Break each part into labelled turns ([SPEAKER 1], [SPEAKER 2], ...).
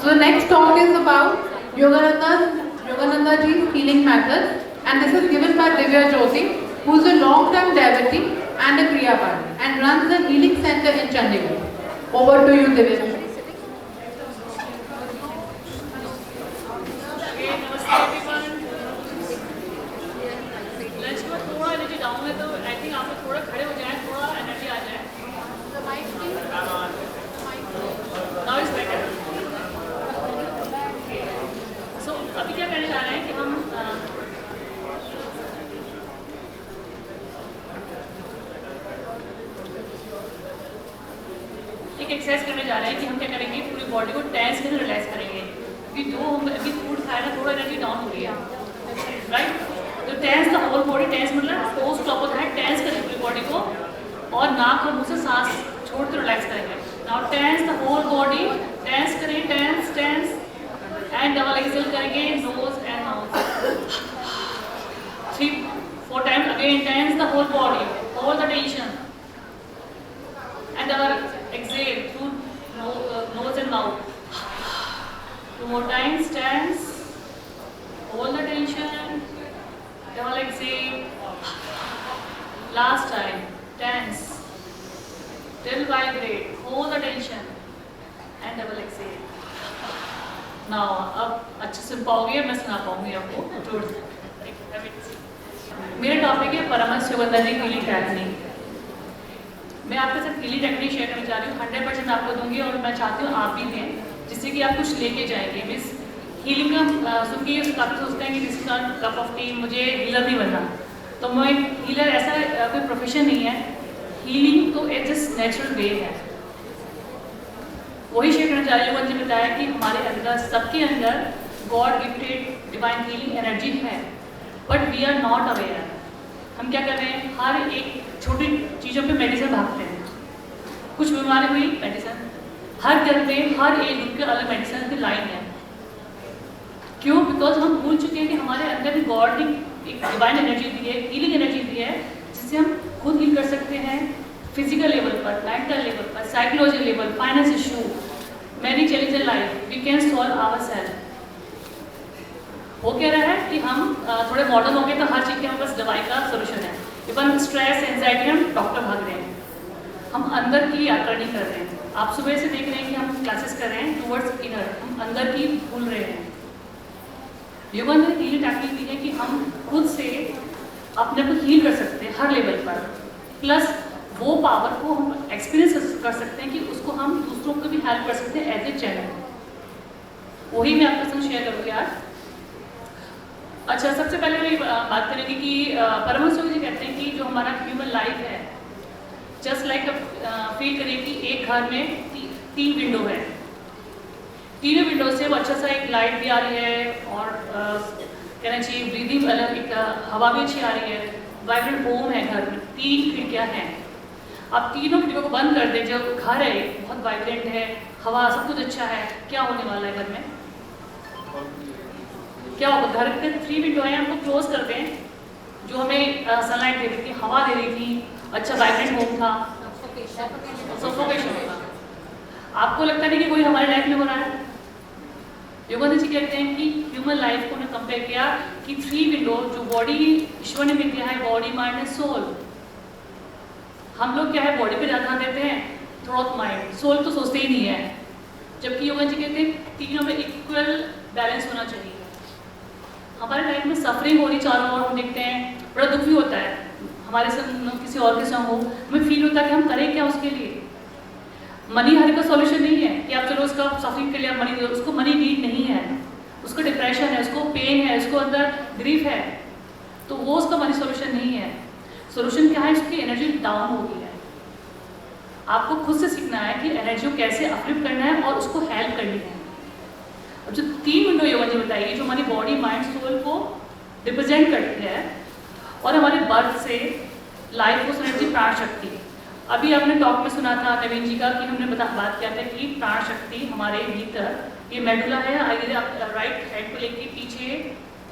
[SPEAKER 1] So the next talk is about Yogananda Ji's healing method, and this is given by Divya Jyoti, who is a long-term devotee and a Kriyapan and runs the healing center in Chandigarh. Over to you, Divya.
[SPEAKER 2] Exercise करने जा रहे हैं कि हम क्या करेंगे, पूरी body को टेंस करके रिलैक्स करेंगे, क्योंकि जो हम अभी फूड खाए ना, थोड़ा एनर्जी डाउन हो रही है, राइट। तो tense the whole body, tense मतलब फोर्स स्टॉप होता है, टेंस करेंगे पूरी बॉडी को और नाक और मुंह से सांस छोड़ के रिलैक्स करेंगे। Now tense the whole body, tense करें, tense tense and double exhale करेंगे, nose and mouth 3-4 times. Again tense the whole body, hold the tension and our exhale through nose and mouth. 2 more times, tense, hold the tension, double exhale, last time, tense, till vibrate, hold the tension and double exhale. Now अब अच्छे सुन पाओगे, मैं सुना पाऊंगी आपको जोड़ से। मेरा टॉपिक है परमहंस योगानंद जी हीलिंग टेक्निक। मैं आपके साथ हीलिंग टेक्निक शेयर करना चाह रही हूँ, 100% आपको दूंगी और मैं चाहती हूँ आप भी दें, जिससे कि आप कुछ लेके जाएंगे। मीन्स हीलिंग का सुन के काफ़ी सोचते हैं कि दिस का कप ऑफ टी, मुझे हीलर नहीं बनना। तो मैं हीलर ऐसा कोई प्रोफेशन नहीं है, हीलिंग तो एक जस्ट नेचुरल वे है, वही शेयर करना चाह रही हूँ। मुझे बताया कि हमारे अंदर, सबके अंदर God gifted divine healing energy है, but we are not aware. हम क्या कर रहे हैं, हर एक छोटी चीज़ों पे मेडिसिन भागते हैं। कुछ बीमारी हुई मेडिसिन, हर घर में हर एज ग्रुप के अलग मेडिसिन की लाइन है। क्यों? बिकॉज हम भूल चुके हैं कि हमारे अंदर भी गॉड ने एक डिवाइन एनर्जी दी है, हीलिंग एनर्जी दी है, जिससे हम खुद हील कर सकते हैं। फिजिकल लेवल पर, मेंटल लेवल पर, psychological level, finance issue, many challenge in life, we can solve our self. वो कह रहा है कि हम थोड़े मॉडर्न हो गए तो हर चीज़ के हमारे पास दवाई का सोल्यूशन है। इवन स्ट्रेस, एंजाइटी, हम डॉक्टर भाग रहे हैं, हम अंदर की यात्रा नहीं कर रहे हैं। आप सुबह से देख रहे हैं कि हम क्लासेस कर रहे हैं टूवर्ड्स इनर, हम अंदर की भूल रहे हैं। योगा ने हीलिंग टेक्निक दी है कि हम खुद से अपने को हील कर सकते हैं हर लेवल पर, प्लस वो पावर को हम एक्सपीरियंस कर सकते हैं कि उसको हम दूसरों को भी हेल्प कर सकते हैं एज ए चैनल। वही मैं आपके साथ शेयर करूँगी आज। अच्छा, सबसे पहले मैं बात करेंगे कि परमहंस योगी जी कहते हैं कि जो हमारा ह्यूमन लाइफ है, जस्ट लाइक फील करें कि एक घर में 3 विंडो है, तीनों विंडो से वो अच्छा सा एक लाइट भी आ रही है और कहना चाहिए ब्रीदिंग अलग, एक हवा भी अच्छी आ रही है, वाइब्रेंट होम है घर में, 3 खिड़कियाँ हैं। आप तीनों खिड़कियों को बंद कर दें, जो घर है बहुत वाइब्रेंट है, हवा सब कुछ अच्छा है, क्या होने वाला है घर में? क्या होगा? घर के 3 विंडो हैं, हमको क्लोज कर दें, जो हमें सनलाइट दे रही थी, हवा दे रही थी, अच्छा वाइब्रेंट होम था, सफोकेशन होगा। आपको लगता नहीं कि कोई हमारे लाइफ में हो रहा है? योगानंद जी कहते हैं कि ह्यूमन लाइफ को उन्होंने कंपेयर किया कि 3 विंडो, जो बॉडी ईश्वर ने दिया है, बॉडी, माइंड एंड सोल। हम लोग क्या है, बॉडी पे ज़्यादा ध्यान देते हैं, थ्रू माइंड, सोल तो सोचते ही नहीं है। जबकि योगानंद जी कहते हैं तीनों में इक्वल बैलेंस होना चाहिए। हमारे लाइफ में सफरिंग हो रही चारों ओर, हम देखते हैं, बड़ा दुख भी होता है, हमारे संग किसी और के संग हो, हमें फील होता है कि हम करें क्या उसके लिए। मनी हर का सॉल्यूशन नहीं है कि आप चलो उसका सफरिंग के लिए आप मनी दो, उसको मनी नीड नहीं है, उसको डिप्रेशन है, उसको पेन है, उसको अंदर ग्रीफ है, तो वो उसका मनी सॉल्यूशन नहीं है। सॉल्यूशन क्या है? उसकी एनर्जी डाउन हो गई है। आपको खुद से सीखना है कि एनर्जी को कैसे अपलिफ्ट करना है और उसको हेल्प करनी है। अब जो 3 विंडो योगा जी बताइए, जो हमारी बॉडी, माइंड, सोल को रिप्रेजेंट करती है और हमारे बर्थ से लाइफ को एनर्जी, प्राण शक्ति। अभी आपने टॉक में सुना था नवीन जी का कि हमने बात किया था कि प्राण शक्ति हमारे भीतर, ये मेडुला है, आइए आप राइट हैंड को लेके पीछे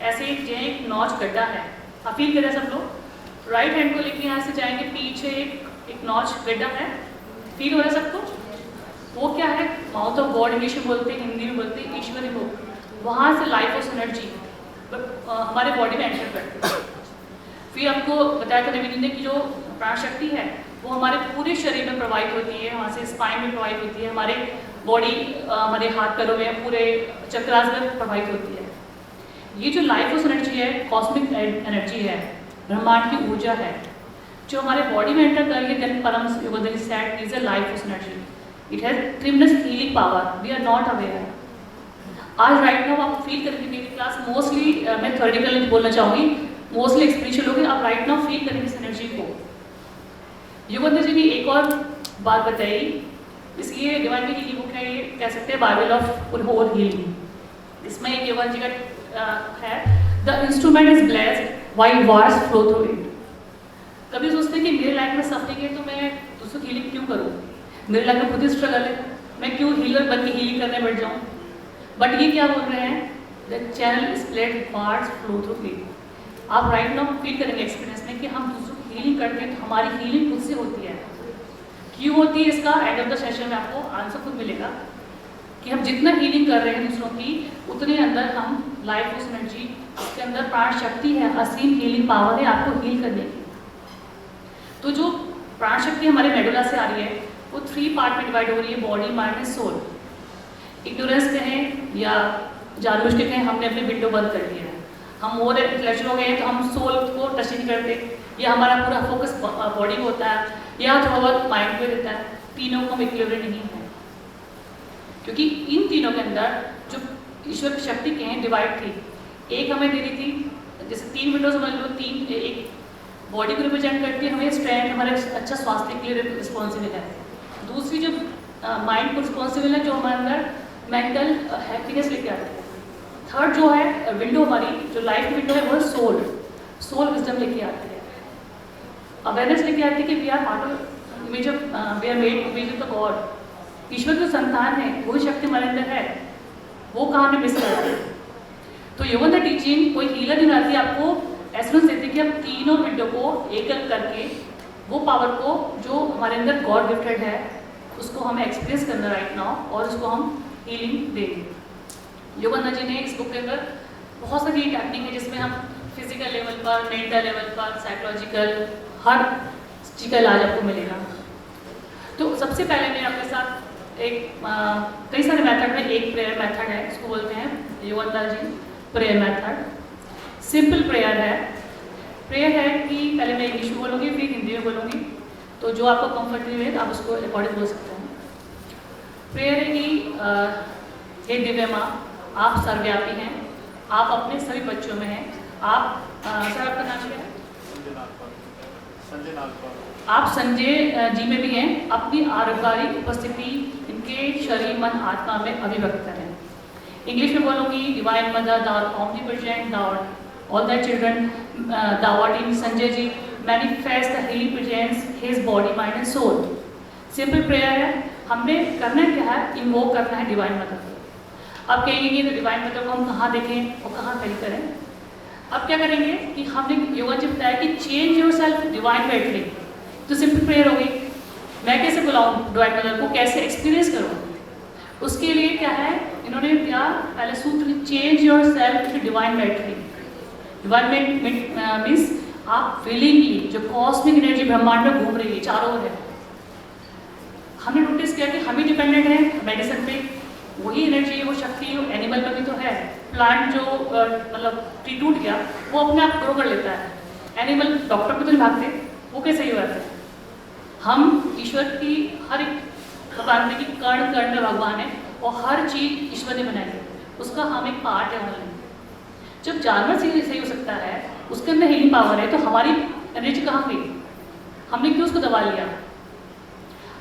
[SPEAKER 2] ऐसे एक नॉच गड्ढा है, आप फील करें सब लोग, राइट हैंड को लेके यहाँ से जाएंगे पीछे एक नॉच गड्ढा है, फील हो रहा है सबको? वो क्या है, माउथ ऑफ गॉड इंग्लिश में बोलते हैं, हिंदी में बोलते हैं ईश्वरी को, वहाँ से लाइफ ऑफ एनर्जी हमारे बॉडी में एंटर करती है। फिर आपको बताया था नवीन ने कि जो प्राण शक्ति है वो हमारे पूरे शरीर में प्रवाहित होती है, वहाँ से स्पाइन में प्रवाहित होती है, हमारे बॉडी हमारे हाथ पैरों में पूरे चक्रास में प्रवाहित होती है। ये जो लाइफ ऑफ एनर्जी है, कॉस्मिक एनर्जी है, ब्रह्मांड की ऊर्जा है, जो हमारे बॉडी में एंटर करेंगे, then Param Yogendra said is a life of energy, it has tremendous healing power, we are not aware. आज राइट नाउ आप फील करेंगे, मेरी क्लास मोस्टली मैं थ्योरेटिकल नहीं बोलना चाहूँगी, मोस्टली एक्सपीरियंशियल होगी, आप राइट नाउ फील करेंगे इस एनर्जी को। योगेंद्र जी ने एक और बात बताई, इसलिए डिवाइन की हीलिंग बुक है, ये कह सकते हैं बाइबल ऑफ होल हीलिंग। इसमें एक योगेंद्र जी का है, the instrument is blessed while wars flow through it. कभी सोचते हैं कि मेरे लाइफ में सफरिंग है तो मैं दूसरों की हीलिंग क्यों करूँ, मेरे लाइफ में खुद ही स्ट्रगल है, मैं क्यों हीलर बन के हीलिंग करने बैठ जाऊँ। बट ये क्या बोल रहे हैं, the channel is blessed wars flow through it. आप राइट नाउ फील करेंगे एक्सपीरियंस में कि हम दूसरों की हीलिंग करते हैं तो हमारी हीलिंग खुद से होती है। क्यों होती है, इसका एंड ऑफ द सेशन में आपको आंसर खुद मिलेगा कि हम जितना हीलिंग कर रहे हैं दूसरों की, उतने अंदर हम लाइफ उस एनर्जी, उसके अंदर प्राण शक्ति है, असीम हीलिंग पावर है आपको हील करने की। तो जो प्राण शक्ति हमारे मेडुला से आ रही है वो 3 पार्ट में डिवाइड हो रही है, body, mind and soul. Ignorance कहें या जानबूझ के कहें, हमने अपने विंडो बंद कर दिया है, हम और इंटेलेक्चुअल हो गए हैं तो हम सोल को टच नहीं करते, या हमारा पूरा फोकस बॉडी में होता है या थोड़ा बहुत माइंड पे रहता है। तीनों को इक्विवेलेंट नहीं है, क्योंकि इन तीनों के अंदर जो ईश्वर की शक्ति के हैं डिवाइड थी। एक हमें दे दी थी, जैसे 3 विंडो समझ लो, 3 एक बॉडी को रिप्रेजेंट करती है, हमें स्ट्रेंथ, हमारे अच्छा स्वास्थ्य के लिए रिस्पॉन्सिबल है। दूसरी जो माइंड को रिस्पॉन्सिबल है, जो हमारे अंदर मेंटल हैप्पीनेस लेके आती है। थर्ड जो है विंडो हमारी जो लाइफ विंडो है वो है सोल विजडम लेके आती है, अवेयरनेस लेके आती है कि we are part of image of, we are made image of the God. ईश्वर जो संतान है, वही शक्ति हमारे अंदर है, वो कहाँ हमें मिस करते हैं। तो योगा द टीचिंग कोई हीलर नहीं आती, आपको एसमेंस देती है कि आप तीनों विंडो को एक एक करके वो पावर को जो हमारे अंदर गॉड गिफ्टेड है उसको हमें एक्सपीरियंस करना राइट नाउ, और उसको हम हीलिंग देंगे। योगेंद्र जी ने इस बुक के अंदर बहुत सारी टेक्निक है जिसमें हम फिजिकल लेवल पर, मेंटल लेवल पर, साइकोलॉजिकल, हर चीज़ का इलाज आपको मिलेगा। तो सबसे पहले मैं आपके साथ एक कई सारे मेथड में एक प्रेयर मेथड है, इसको बोलते हैं Yogendra ji prayer method. Simple prayer है, प्रेयर है कि पहले मैं इंग्लिश में बोलूँगी फिर हिंदी में बोलूँगी, तो जो आपको कंफर्टेबल है आप उसको अकॉर्डिंग बोल सकते हैं। प्रेयर है कि हे दिव्य माँ, आप सर्वव्यापी हैं, आप अपने सभी बच्चों में हैं, आप सर आपका नाम क्या है? आप संजय जी में भी हैं, अपनी आरोग्यकारी उपस्थिति इनके शरीर, मन, आत्मा में अभिव्यक्त करें। इंग्लिश में बोलूँगी, divine mother, thou art omnipresent, thou art all thy children, thou art in Sanjay ji manifest the healing presence his body, mind and soul। Simple prayer है, हमने करना क्या है, इन्वोक करना है डिवाइन मदर को। अब कहेंगे तो डिवाइन मदर को हम कहाँ देखें और कहाँ खड़ी करें। अब क्या करेंगे कि हमने योगा जी बताया कि change your self divine battery, तो सिंपल प्रेयर हो गई। मैं कैसे बुलाऊँ डिवाइन मदर को, कैसे एक्सपीरियंस करूँ, उसके लिए क्या है इन्होंने क्या पहले सूत्र, change your self to divine battery. Divine means आप फीलिंगली जो कॉस्मिक एनर्जी ब्रह्मांड में घूम रही है, चारों ओर है। हमने नोटिस किया कि हम ही डिपेंडेंट है मेडिसिन पे, वही एनर्जी है, वो शक्ति है, एनिमल में भी तो है। प्लांट जो मतलब ट्री टूट गया वो अपने आप ग्रो कर लेता है, एनिमल डॉक्टर पे तो नहीं भागते, वो कैसे ही होता है। हम ईश्वर की हर एक भगवान की कर्ण कर्ण में भगवान है और हर चीज़ ईश्वर ने बनाई है, उसका हम एक पार्ट है ऑनलाइन। जब जानवर सही हो सकता है, उसके अंदर हीलिंग पावर है, तो हमारी एनर्जी कहाँ गई, हमने क्यों उसको दबा लिया।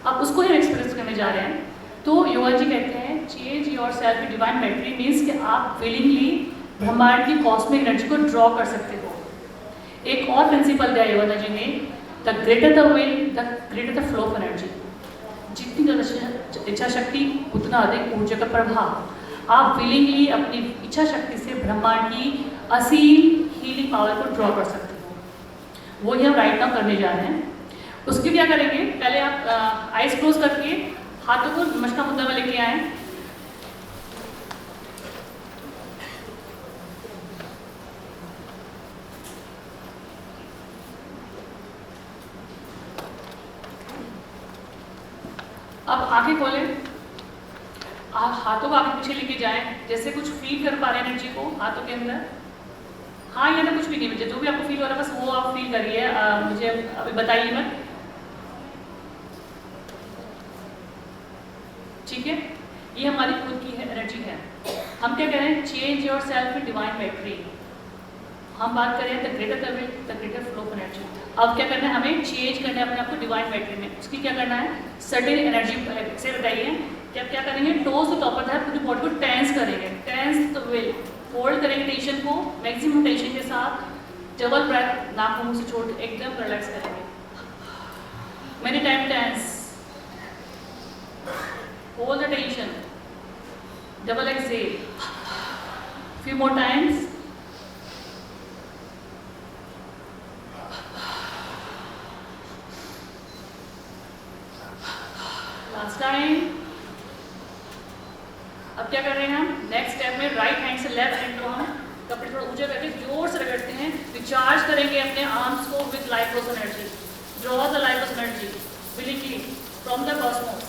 [SPEAKER 2] अब उसको ही एक्सपीरियंस करने जा रहे हैं। तो योगा जी कहते हैं change your self divine battery, means कि आप विलिंगली ब्रह्मांड की कॉस्मिक एनर्जी को ड्रॉ कर सकते हो। एक और प्रिंसिपल दिया योगा जी ने, the greater the will the greater the flow of energy. जितनी ज़्यादा इच्छा शक्ति उतना अधिक ऊर्जा का प्रभाव। आप विलिंगली अपनी इच्छा शक्ति से ब्रह्मांड की असीम हीलिंग पावर को ड्रॉ कर सकते हो। वो ही हम राइट नाउ करने जा रहे हैं। उसके क्या करेंगे, पहले आप आइज क्लोज करके हाथों को नमस्कार मुद्रा में लेके आए। अब आंखें खोलें, आप हाथों को आगे पीछे लेके जाएं, जैसे कुछ फील कर पा रहे हैं एनर्जी को हाथों के अंदर। हाँ या ना कुछ भी नहीं, मुझे जो भी आपको फील हो रहा है बस वो आप फील करिए, मुझे अभी बताइए मत, ठीक है। ये हमारी खुद की एनर्जी है। हम क्या कह रहे हैं, change your self in divine battery. हम बात कर रहे हैं the greater flow of energy. अब क्या करना है, हमें चेंज करना है अपने आप को डिवाइन बैटरी में। उसकी क्या करना है, सर्टेन एनर्जी से बताइए कि आप क्या करेंगे, टोज को टॉपर है, पूरी बॉडी को टेंस करेंगे, टेंस द वे, होल्ड करेंगे टेंशन को मैक्सिमम टेंशन के साथ, डबल ब्रेथ नाक मुंह से छोड़ एकदम रिलैक्स करेंगे, many time tense, hold the tension, double exhale, few more times, last time। अब क्या कर रहे हैं हम, नेक्स्ट स्टेप में राइट हैंड से लेफ्ट हैंड को हम कपड़े थोड़ा ऊंचे करके जोर से रगड़ते हैं, रिचार्ज करेंगे अपने आर्म्स को with life force energy, draw the life force energy willingly from the Cosmos.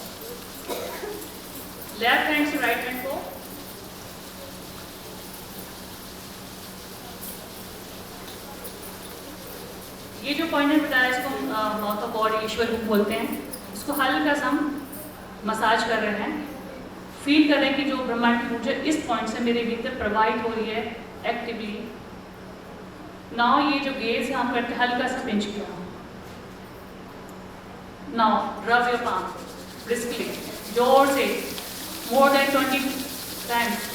[SPEAKER 2] Left hand से राइट हैंड को, ये जो पॉइंट ने बताया इसको हम माउथ ऑफ गॉड ईश्वर रूप बोलते हैं, इसको हल्का सा हम मसाज कर रहे हैं, फील कर रहे हैं कि जो ब्रह्मांड की ऊर्जा इस पॉइंट से मेरे भीतर प्रवाहित हो रही है एक्टिवली। नाउ ये जो गेज है हम करते हैं हल्का सा पिंच किया। Now rub your palm briskly, जोर से, मोर देन 20 टाइम्स।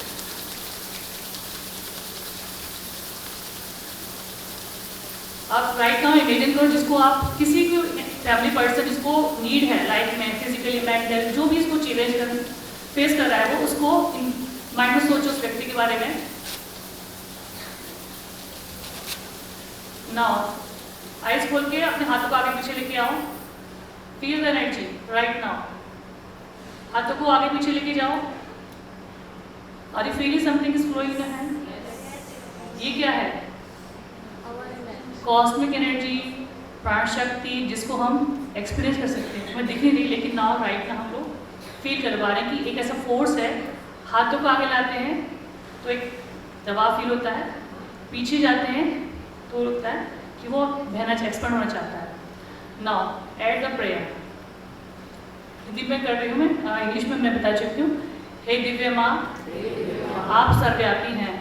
[SPEAKER 2] आप राइट नाउ इमेजिन करो जिसको आप किसी को फैमिली पर्सन जिसको नीड है लाइफ में, फिजिकली मेंटल जो भी इसको चैलेंज कर फेस कर रहा है, वो उसको माइंड में सोचो उस व्यक्ति के बारे में। नाउ आइज खोल के अपने हाथों को आगे पीछे लेके आओ, feel the energy right now. हाथों को आगे पीछे लेके जाओ, are you feeling something is flowing in your hand? ये क्या है, कॉस्मिक एनर्जी, प्राण शक्ति, जिसको हम एक्सपीरियंस कर सकते हैं। मैं दिख नहीं रही लेकिन नाउ राइट ना हम लोग फील कर पा रहे हैं कि एक ऐसा फोर्स है। हाथों को आगे लाते हैं तो एक दबाव फील होता है, पीछे जाते हैं तो लगता है कि वो बहना एक्सपर्ट होना चाहता है। Now at the prayer, Hindi में कर रही हूँ मैं, इंग्लिश में मैं बता चुकी हूँ। हे दिव्य माँ, आप सर्वव्यापी हैं,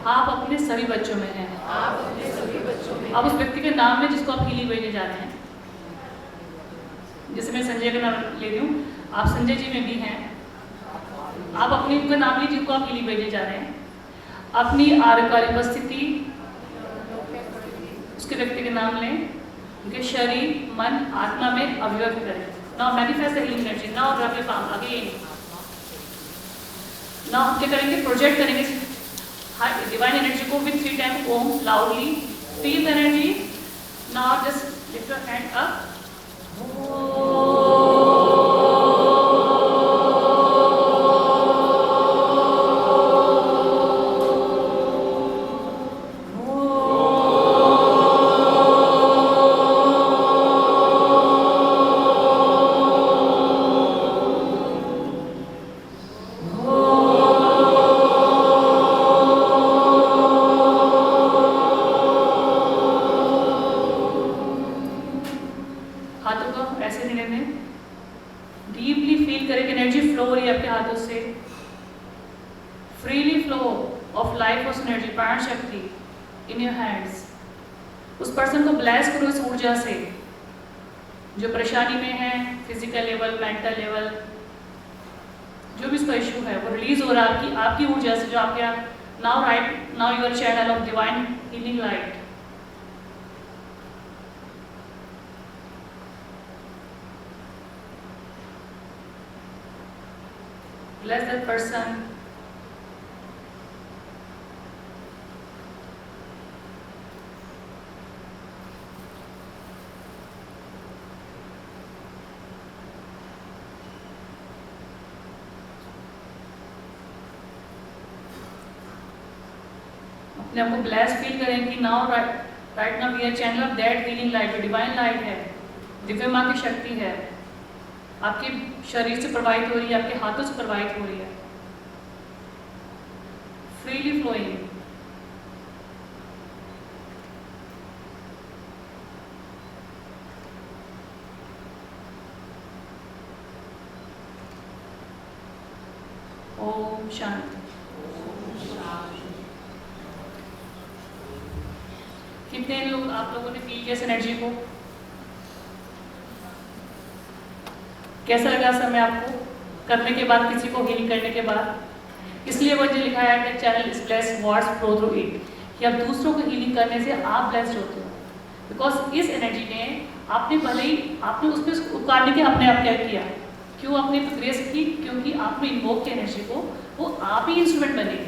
[SPEAKER 2] आप अपने सभी बच्चों में हैं। अब उस व्यक्ति के नाम में जिसको आप हीलिंग भेजने जा रहे हैं, जैसे मैं संजय का नाम ले रही हूँ, आप संजय जी में भी हैं, आप अपने उनका नाम लीजिए जिनको आप हीलिंग भेजने जा रहे हैं। अपनी आर्यकारी उपस्थिति उसके व्यक्ति के नाम लें, उनके शरीर, मन, आत्मा में अभिव्यक्त करें। Now manifest the healing energy, now rub your palm again. Now हम क्या करेंगे, प्रोजेक्ट करेंगे डिवाइन एनर्जी को with 3 time Om loudly, feel the energy. Now just lift your hand up, हाथों को ऐसे नहीं लेने, डीपली फील करें कि एनर्जी फ्लो हो रही है आपके हाथों से, freely flow of life of energy, प्राण शक्ति इन योर हैंड्स। उस पर्सन को ब्लेस करो इस ऊर्जा से जो परेशानी में है, फिजिकल लेवल, मेंटल लेवल, जो भी इसका इशू है वो रिलीज हो रहा है आपकी ऊर्जा से, जो आपके now right now you are channel of divine healing light. Bless that person. अपने आपको ब्लेस फील करें कि now right now we are channel of that healing light, जो डिवाइन लाइट है, दिव्य माँ की शक्ति है, आपके शरीर से प्रवाहित हो रही है, आपके हाथों से प्रवाहित हो रही है, फ्रीली फ्लोइंग। ओम शांति। कितने लोग आप लोगों ने फील किया इस एनर्जी को? कैसा लगा समय आपको करने के बाद, किसी को हील करने के बाद? इसलिए वो जो लिखा है कि channel is blessed, words flow through it, कि आप दूसरों को हीलिंग करने से आप ब्लेस्ड होते हो। बिकॉज इस एनर्जी ने आपने भले ही आपने उस पर उतारने के अपने आप क्या किया, क्यों आपने ग्रेस की? क्योंकि आपने इन्वोक की एनर्जी को, वो आप ही इंस्ट्रूमेंट बने,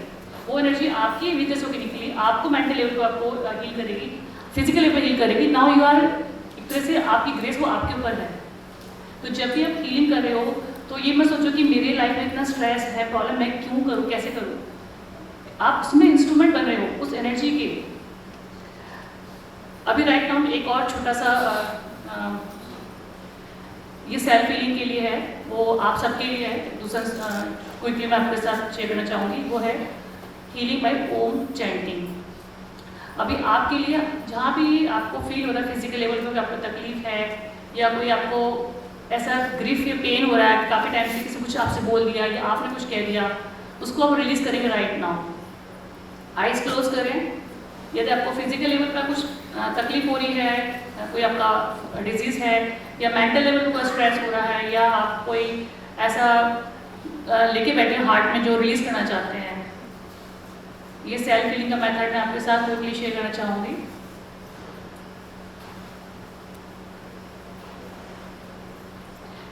[SPEAKER 2] वो एनर्जी आपकी वीकनेस होकर निकली, आपको मेंटल लेवल पर आपको हील करेगी, फिजिकल लेवल पर हील करेगी। नाउ यू आर, एक तरह से आपकी ग्रेस वो आपके ऊपर है। तो जब भी आप हीलिंग कर रहे हो तो ये मत सोचो कि मेरे लाइफ में इतना स्ट्रेस है, प्रॉब्लम, मैं क्यों करूँ, कैसे करूँ। आप उसमें इंस्ट्रूमेंट बन रहे हो उस एनर्जी के। अभी राइट नाउ एक और छोटा सा ये सेल्फ हीलिंग के लिए है, वो आप सबके लिए है। दूसरा क्विकली मैं आपके साथ शेयर करना चाहूँगी, वो है हीलिंग बाय ओम चैंटिंग। अभी आपके लिए जहाँ भी आपको फील हो रहा है फिजिकल लेवल पे आपको तकलीफ है, या कोई आपको ऐसा ग्रीफ या पेन हो रहा है, काफ़ी टाइम से किसी कुछ आपसे बोल दिया या आपने कुछ कह दिया, उसको आप रिलीज करेंगे राइट नाउ। आइज क्लोज करें। यदि आपको फिजिकल लेवल पर कुछ तकलीफ हो रही है, कोई आपका डिजीज़ है, या मेंटल लेवल पर कोई स्ट्रेस हो रहा है, या आप कोई ऐसा लेके बैठे हैं हार्ट में जो रिलीज करना चाहते हैं, ये सेल्फ हीलिंग का मेथड मैं आपके साथ क्विकली शेयर करना चाहूँगी।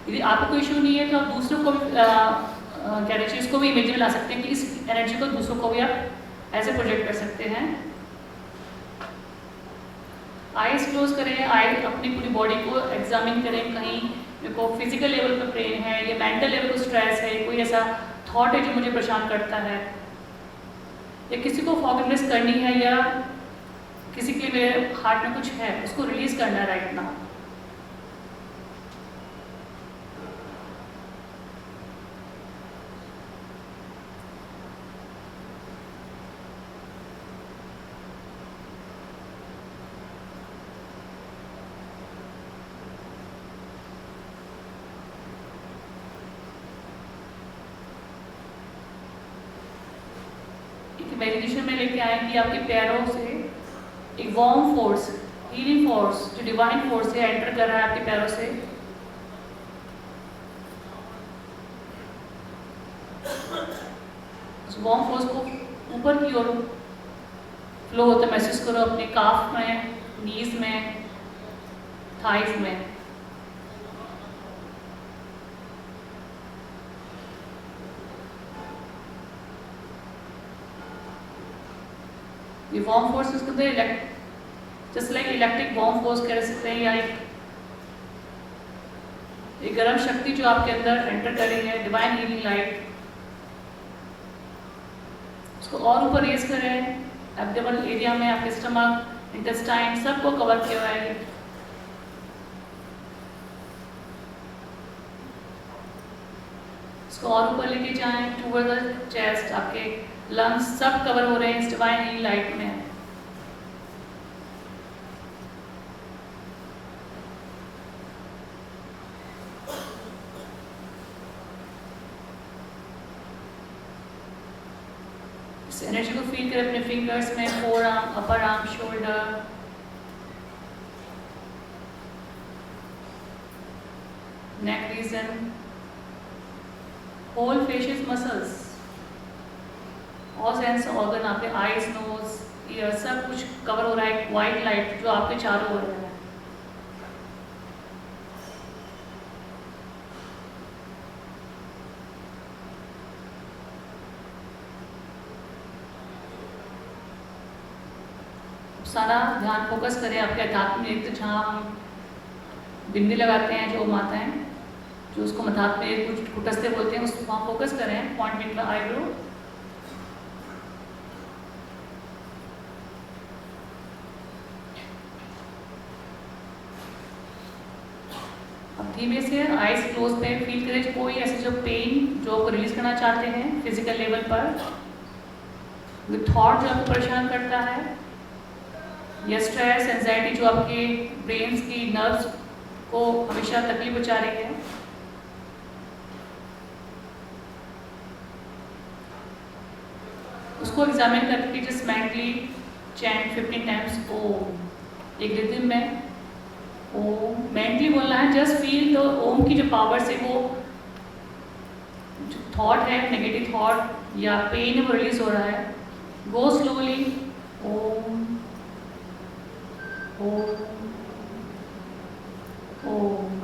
[SPEAKER 2] यदि आपको कोई इशू नहीं है तो आप दूसरों को भी क्या लीजिए, इसको भी इमेज में ला सकते हैं कि इस एनर्जी को दूसरों को भी आप ऐसे प्रोजेक्ट कर सकते हैं। आईज क्लोज करें, आई अपनी पूरी बॉडी को एग्जामिन करें, कहीं मेरे को फिजिकल लेवल पर पेन है या मेंटल लेवल पर स्ट्रेस है, कोई ऐसा थॉट है जो मुझे परेशान करता है, या किसी को फॉरगिवनेस करनी है, या किसी के लिए मेरे हार्ट में कुछ है, उसको रिलीज करना है राइट नाउ। मेडिटेशन में लेके आए कि आपके पैरों से एक वार्म फोर्स, हीलिंग फोर्स, जो डिवाइन फोर्स है, एंटर कर रहा है आपके पैरों से। उस वार्म फोर्स को ऊपर की ओर फ्लो होता महसूस करो, अपने काफ में, नीज में, थाइस में। ये वार्म फोर्स उसको just like electric warm force कह सकते हैं, या एक गर्म शक्ति जो आपके अंदर एंटर कर रही है, डिवाइन हीलिंग लाइट, उसको और ऊपर रेज करें। एब्डोमेनल एरिया में आपके स्टमक, इंटेस्टाइन सबको कवर किया हुआ है। इसको और ऊपर लेके जाएं टूवर्ड द चेस्ट, आपके लंग्स सब कवर हो रहे हैं इस डिवाइन हीलिंग लाइट में। इस एनर्जी को फील करें अपने फिंगर्स में, forearm, upper arm, shoulder, neck region, whole facial muscles, और सेंस ऑर्गन, आपके आईज, नोज, ईयर सब कुछ कवर हो रहा है। वाइट लाइट जो आपके चारों ओर है। सारा ध्यान फोकस करें आपके अध्यात्म में, जहाँ हम बिंदी लगाते हैं, जो माताएं जो उसको मधात में कुछ कुटस्ते बोलते हैं, उसको वहाँ फोकस करें, पॉइंट बिटवीन द आईब्रो। धीमे से आइज क्लोज पे फील करें कोई ऐसे जो पेन जो आपको रिलीज करना चाहते हैं फिजिकल लेवल पर, थॉट जो आपको परेशान करता है, या स्ट्रेस एंजाइटी जो आपके ब्रेन्स की नर्व्स को हमेशा तकलीफ पहुंचा रही है। उसको एग्जामिन करके जस्ट मेंटली चैंट 15 टाइम्स ओम, एक रिदम में ओम मेंटली बोलना है। जस्ट फील द ओम की जो पावर से वो जो थॉट है, नेगेटिव थॉट या पेन है वो रिलीज हो रहा है। Go slowly Om Om Om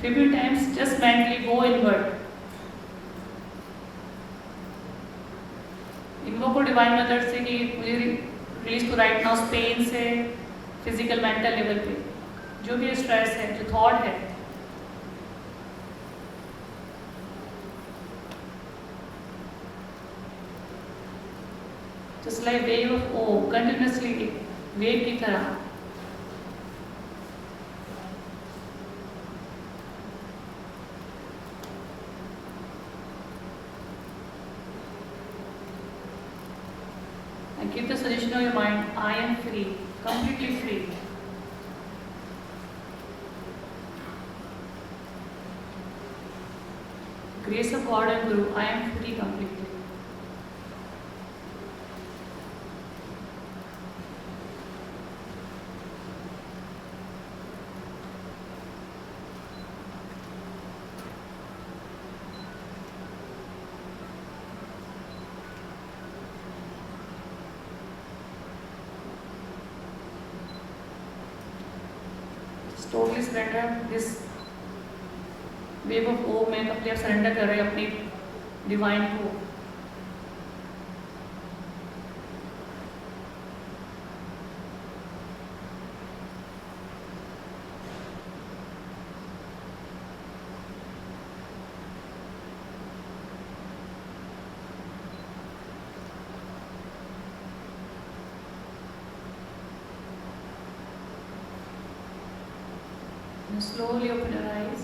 [SPEAKER 2] 15 times, just mentally go inward. Invoke को डिवाइन मदर से कि मुझे release to right now pain से फिजिकल मेंटल लेवल पे जो भी स्ट्रेस है, जो थॉट है। Just like wave of Om, continuously wave की तरह। And keep the suggestion of your mind, I am free, completely free. Grace of God and Guru, I am free completely. Totally surrender this wave of ओम में अपने आप surrender कर रहे हैं अपनी divine को। Slowly open your eyes.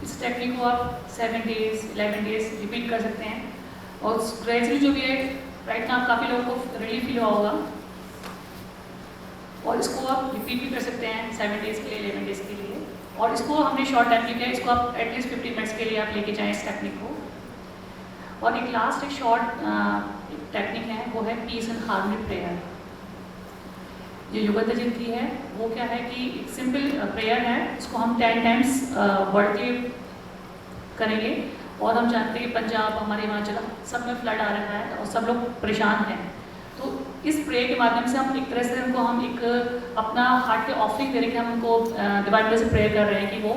[SPEAKER 2] इस technique को आप 7 डेज 11 डेज रिपीट कर सकते हैं और ग्रेजुअली जो भी है राइट नाउ काफ़ी लोगों को रिलीफ फील हुआ होगा और इसको आप रिपीट भी कर सकते हैं 7 डेज के लिए 11 डेज के लिए। और इसको हमने शॉर्ट टाइम लिया है, इसको आप एटलीस्ट 50 मिनट्स के लिए आप लेके जाएं इस टेक्निक को। और एक लास्ट एक शॉर्ट टेक्निक है वो है पीस एंड हार्मनी प्रेयर। ये योगा जी की है वो क्या है कि एक सिंपल प्रेयर है, इसको हम 10 टाइम्स वर्ड के करेंगे। और हम जानते हैं पंजाब हमारे हिमाचल सब में फ्लड आ रहा है और सब लोग परेशान हैं, तो इस प्रेयर के माध्यम से हम एक तरह से उनको हम एक अपना हार्ट के ऑफरिंग दे रहे कि हम उनको डिवाइन से प्रेयर कर रहे हैं कि वो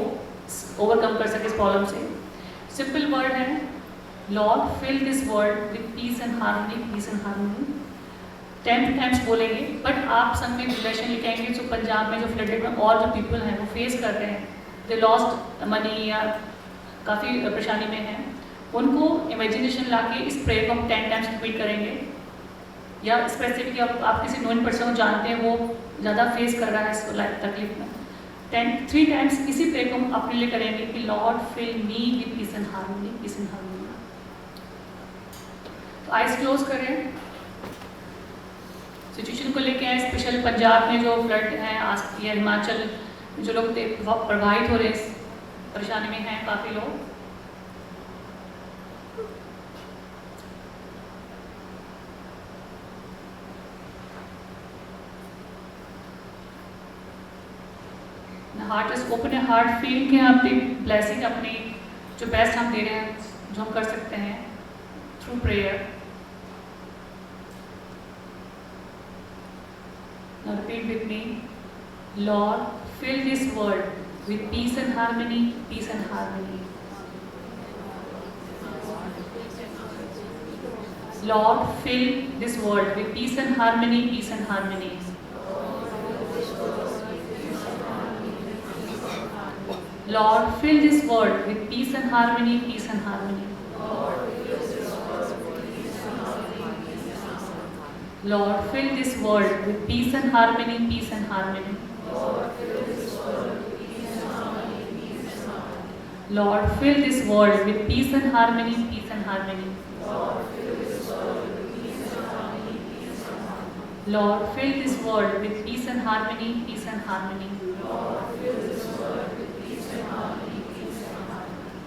[SPEAKER 2] ओवरकम कर सके इस प्रॉब्लम से। सिंपल वर्ड है, lord fill this world with peace and harmony, peace and harmony 10 times बोलेंगे। बट आप संग में रिलेशन लिखेंगे जो पंजाब में जो फ्लडेड में और जो पीपल हैं वो फेस कर रहे हैं, दे लॉस्ट मनी या काफ़ी परेशानी में हैं, उनको इमेजिनेशन ला के इस प्रेयर को हम 10 टाइम्स रिपीट करेंगे। या स्पेसिफिक आप किसी नोन पर्सन को जानते हैं वो ज़्यादा फेस कर रहा है इस लाइफ तकलीफ में, 3 टाइम्स इसी प्रेयर को हम अपने लिए करेंगे कि lord fill me with peace and harmony, peace and harmony. तो आइज क्लोज करें, सिचुएशन को लेके आए, स्पेशल पंजाब में जो फ्लड है या हिमाचल जो लोग प्रभावित हो रहे हैं, परेशानी में हैं काफ़ी लोग। हार्ट इज ओपन है, हार्ट फील के अपनी ब्लेसिंग अपनी जो बेस्ट हम दे रहे हैं जो हम कर सकते हैं through prayer. Now repeat with me, Lord, fill this world with peace and harmony, peace and harmony. Lord, fill this world with peace and harmony, peace and harmony. Lord, fill this world with peace and harmony, peace and harmony. Lord, fill this world with peace and harmony, peace and harmony. Lord, fill this world with peace and harmony, peace and harmony. Lord, fill this world with peace and harmony, peace and harmony.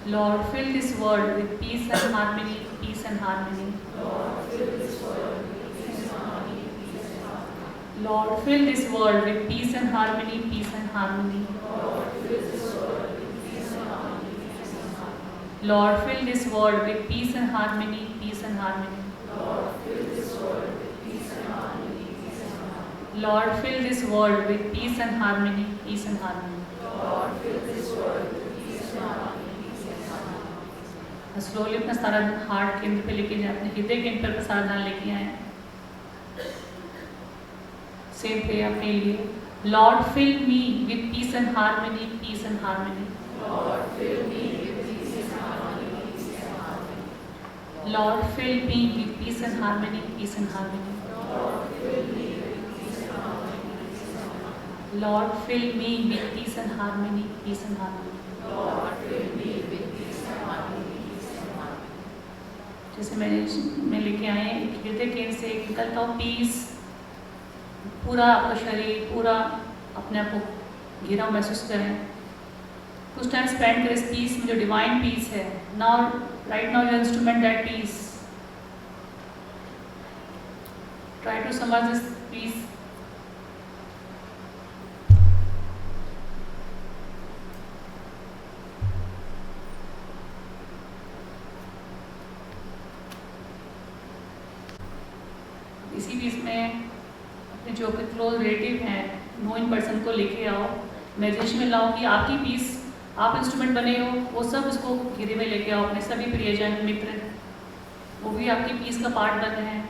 [SPEAKER 2] Lord, fill this world with peace and harmony, peace and harmony. Lord, fill this world with peace and harmony, peace and harmony. Lord, fill this world with peace and harmony, peace and harmony. Lord, fill this world with peace and harmony, peace and harmony. Slowly अपना सारा heart केंद्र पे लेके जाए, अपने हृदय केंद्र पर सारा ध्यान लेके आए. सेम प्रे अपने लिए. Lord, fill me with peace and harmony, peace and harmony. Lord, fill me with peace and harmony, peace and harmony. Lord, fill me with peace and harmony, peace and harmony. Lord, fill me with peace and harmony, peace and harmony. Lord, fill me with peace and harmony, peace and harmony. जैसे मैं लेके आए हृदय केंद्र से निकलता हूँ piece, पूरा आपका शरीर पूरा अपने आप को घिरा महसूस करें. कुछ टाइम स्पेंड करें इस पीस में जो डिवाइन पीस है. Now right now your instrument that peace. Try to समझ दिस पीस. इसी पीस में अपने जो कि क्लोज रिलेटिव हैं, नोइंग पर्सन को लेके आओ. मेडिटेशन में लाओ कि आपकी पीस, आप इंस्ट्रूमेंट बने हो, वो सब उसको घेरे में लेके आओ. अपने सभी प्रियजन मित्र वो भी आपकी पीस का पार्ट बन रहे हैं.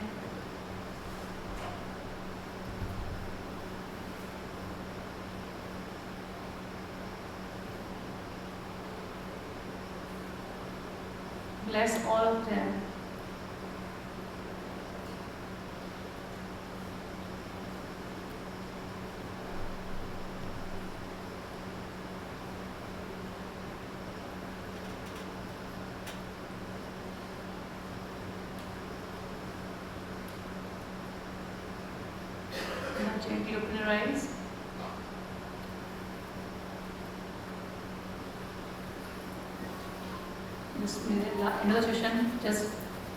[SPEAKER 2] Bless all of them. Gently open your eyes. Another session, just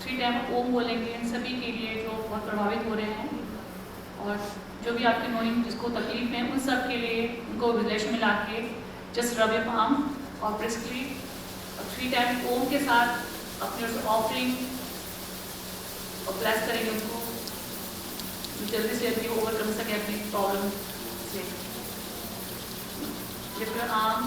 [SPEAKER 2] 3 time ओम बोलेंगे इन सभी के लिए जो बहुत प्रभावित हो रहे हैं, और जो भी आपके नोइंग जिसको तकलीफ है उन सब के लिए उनको रिलेशन में ला के जस्ट रब योर पाम और प्रेसली 3 टाइम ओम के साथ अपने ऑफरिंग और ब्लेस करेंगे उनको जल्दी से जल्दी ओवरकम सके अपनी प्रॉब्लम से. Lift your arm.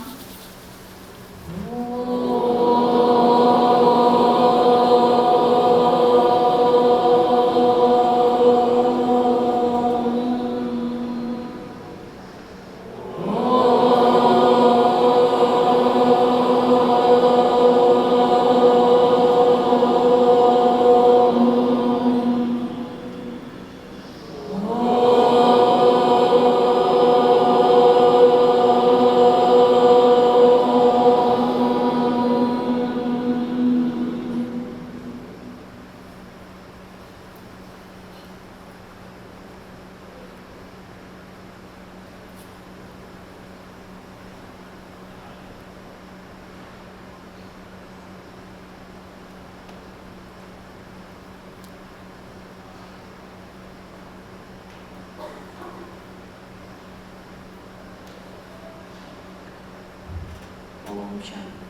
[SPEAKER 2] ओम शांति.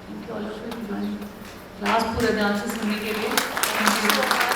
[SPEAKER 2] Thank you all of you. Class पूरा ध्यान से सुनने के लिए. Thank you.